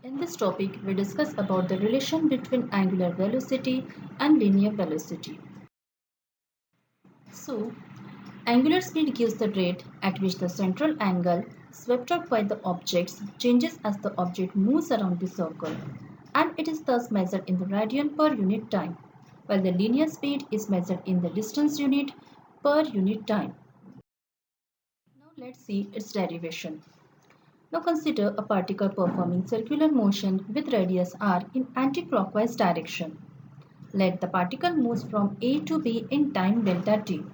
In this topic, we discuss about the relation between angular velocity and linear velocity. So, angular speed gives the rate at which the central angle swept out by the objects changes as the object moves around the circle, and it is thus measured in the radian per unit time, while the linear speed is measured in the distance unit per unit time. Now let's see its derivation. Now consider a particle performing circular motion with radius r in anti-clockwise direction. Let the particle move from A to B in time delta t.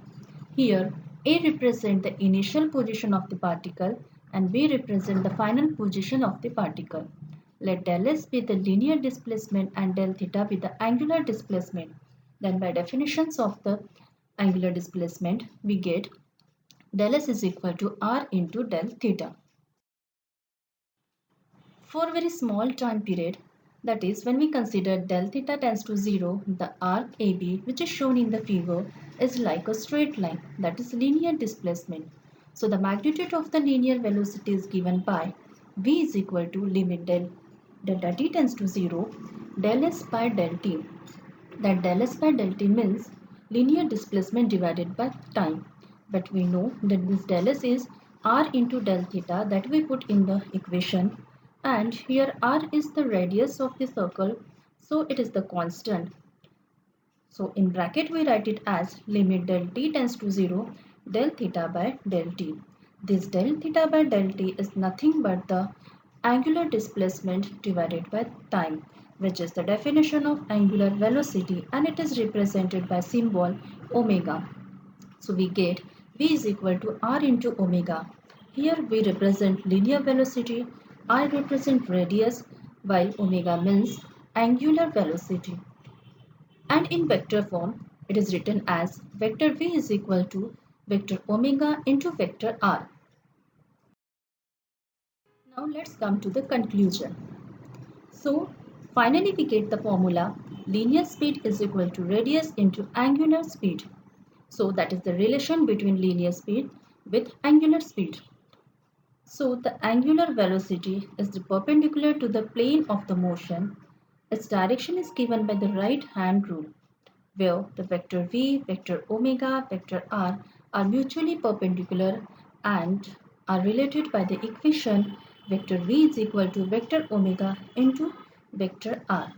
Here, A represents the initial position of the particle and B represents the final position of the particle. Let del S be the linear displacement and del theta be the angular displacement. Then by definitions of the angular displacement, we get del S is equal to r into del theta. For a very small time period, that is when we consider del theta tends to 0, the arc AB which is shown in the figure is like a straight line, that is linear displacement. So the magnitude of the linear velocity is given by V is equal to limit delta t tends to 0 del S by del t. That del S by del t means linear displacement divided by time. But we know that this del S is r into del theta that we put in the equation, and here r is the radius of the circle, so it is the constant. So in bracket we write it as limit del t tends to 0 del theta by del t. This del theta by del t is nothing but the angular displacement divided by time, which is the definition of angular velocity, and it is represented by symbol omega. So we get V is equal to R into omega. Here we represent linear velocity, I represent radius, while omega means angular velocity. And in vector form, it is written as vector V is equal to vector omega into vector R. Now let's come to the conclusion. So finally we get the formula linear speed is equal to radius into angular speed. So that is the relation between linear speed with angular speed. So the angular velocity is the perpendicular to the plane of the motion. Its direction is given by the right hand rule, where the vector v, vector omega, vector r are mutually perpendicular and are related by the equation vector v is equal to vector omega into vector r.